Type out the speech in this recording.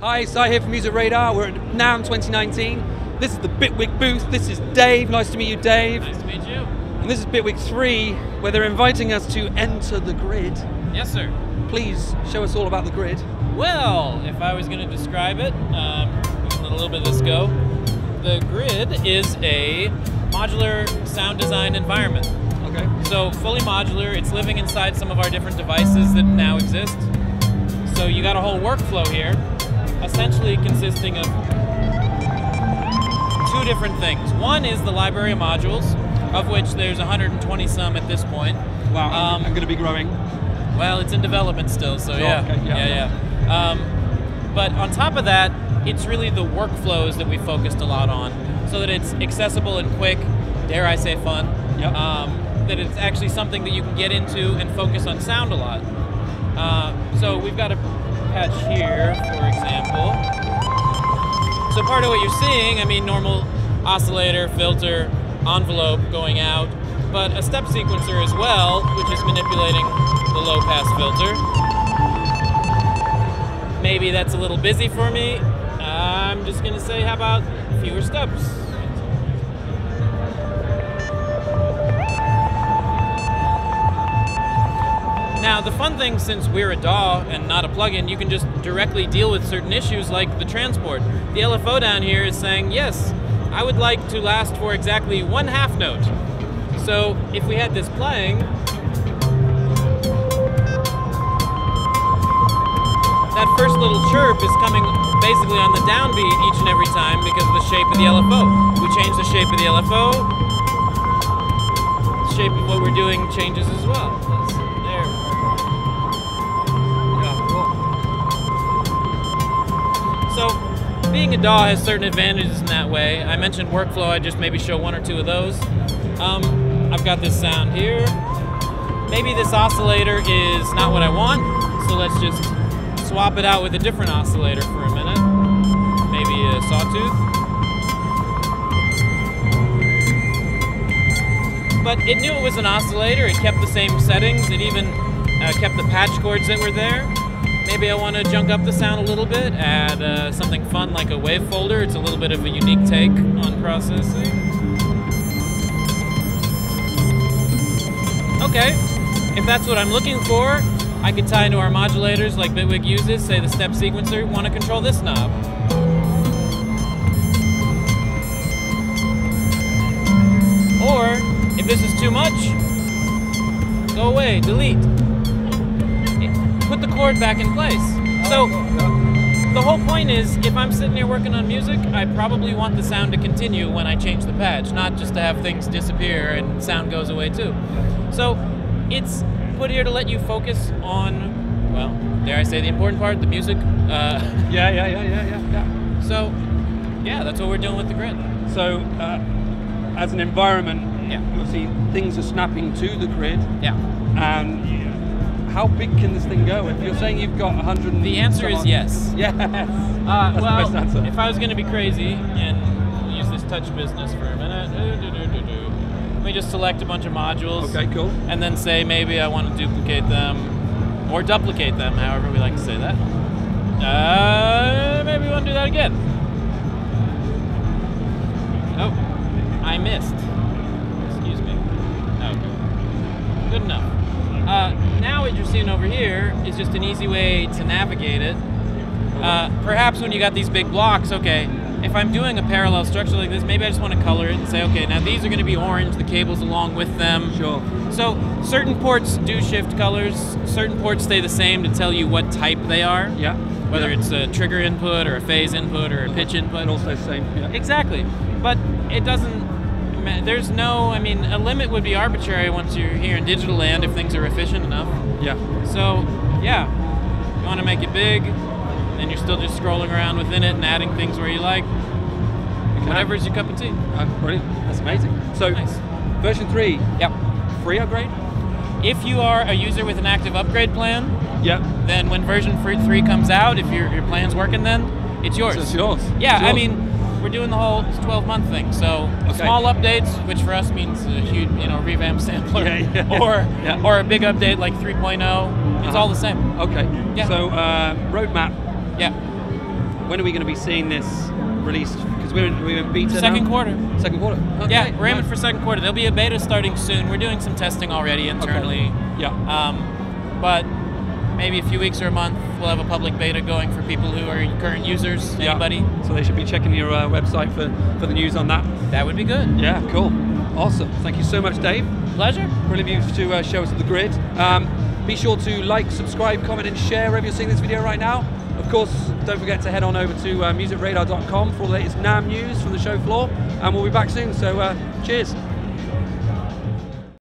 Hi, Sai here from Music Radar. We're at NAMM 2019. This is the Bitwig booth. This is Dave. Nice to meet you, Dave. Nice to meet you. And this is Bitwig 3, where they're inviting us to enter the grid. Yes, sir. Please show us all about the grid. Well, if I was going to describe it, we can let a little bit of this go. The grid is a modular sound design environment. Okay. So fully modular. It's living inside some of our different devices that now exist. So you got a whole workflow here, essentially consisting of two different things. One is the library of modules, of which there's 120 some at this point. Wow, I'm going to be growing. Well, it's in development still, so yeah. Okay, yeah. But on top of that, it's really the workflows that we focused a lot on, so that it's accessible and quick, dare I say fun, yep. That it's actually something that you can get into and focus on sound a lot. So we've got a patch here, for example. So part of what you're seeing, I mean, normal oscillator, filter, envelope going out, but a step sequencer as well, which is manipulating the low pass filter. Maybe that's a little busy for me. I'm just gonna say, how about fewer steps? Now, the fun thing, since we're a DAW and not a plugin, you can just directly deal with certain issues like the transport. The LFO down here is saying, yes, I would like to last for exactly 1/2 note. So if we had this playing, that first little chirp is coming basically on the downbeat each and every time because of the shape of the LFO. We change the shape of the LFO, the shape of what we're doing changes as well. There. Yeah, cool. So, being a DAW has certain advantages in that way. I mentioned workflow, I just maybe show one or two of those. I've got this sound here. Maybe this oscillator is not what I want, so let's just swap it out with a different oscillator for a minute. Maybe a sawtooth. But it knew it was an oscillator, it kept the same settings, it even kept the patch chords that were there. Maybe I want to junk up the sound a little bit, add something fun like a wave folder. It's a little bit of a unique take on processing. Okay, if that's what I'm looking for, I could tie into our modulators like Bitwig uses, say the step sequencer, want to control this knob. Or, if this is too much, go away, delete. Put the chord back in place. So, the whole point is, if I'm sitting here working on music, I probably want the sound to continue when I change the patch, not just to have things disappear and sound goes away too. So, it's put here to let you focus on, well, dare I say the important part, the music. Yeah. So, yeah, that's what we're doing with the grid. So, as an environment, yeah, you'll see things are snapping to the grid. Yeah. And how big can this thing go? If you're saying you've got 100... The answer is yes. Yes. That's well, the best answer. If I was going to be crazy and use this touch business for a minute, let me just select a bunch of modules. Okay, cool. And then say maybe I want to duplicate them or duplicate them, however we like to say that. Maybe we want to do that again. Oh, I missed. Excuse me. Okay. Good enough. Now what you're seeing over here is just an easy way to navigate it. Perhaps when you got these big blocks, okay, if I'm doing a parallel structure like this, maybe I just want to color it and say, okay, now these are going to be orange, the cables along with them. Sure. So certain ports do shift colors, certain ports stay the same to tell you what type they are. Yeah. Whether it's a trigger input or a phase input or a pitch input. It all stays the same, yeah. Exactly. But it doesn't, there's no, I mean, a limit would be arbitrary once you're here in digital land if things are efficient enough. Yeah. So, yeah, you want to make it big, and you're still just scrolling around within it and adding things where you like. Whatever's your cup of tea. Brilliant. That's amazing. So, nice. Version 3. Yep. Free upgrade? If you are a user with an active upgrade plan, yep, then when version 3 comes out, if your plan's working then, it's yours. So it's yours. Yeah, it's yours. I mean, we're doing the whole 12-month thing, so small updates, which for us means a huge, revamped sampler, or a big update like 3.0. It's all the same. Okay. Yeah. So roadmap. Yeah. when are we going to be seeing this released? Because we're in beta Second now? quarter. Second quarter. Okay. Yeah, we're aiming Nice. for second quarter. There'll be a beta starting soon. We're doing some testing already internally. Okay. Yeah. But maybe a few weeks or a month, we'll have a public beta going for people who are current users, Yeah. anybody. So they should be checking your website for the news on that. That would be good. Yeah, cool. Awesome. Thank you so much, Dave. Pleasure. Brilliant of you to show us the grid. Be sure to like, subscribe, comment, and share wherever you're seeing this video right now. Of course, don't forget to head on over to musicradar.com for all the latest NAMM news from the show floor, and we'll be back soon. So, cheers.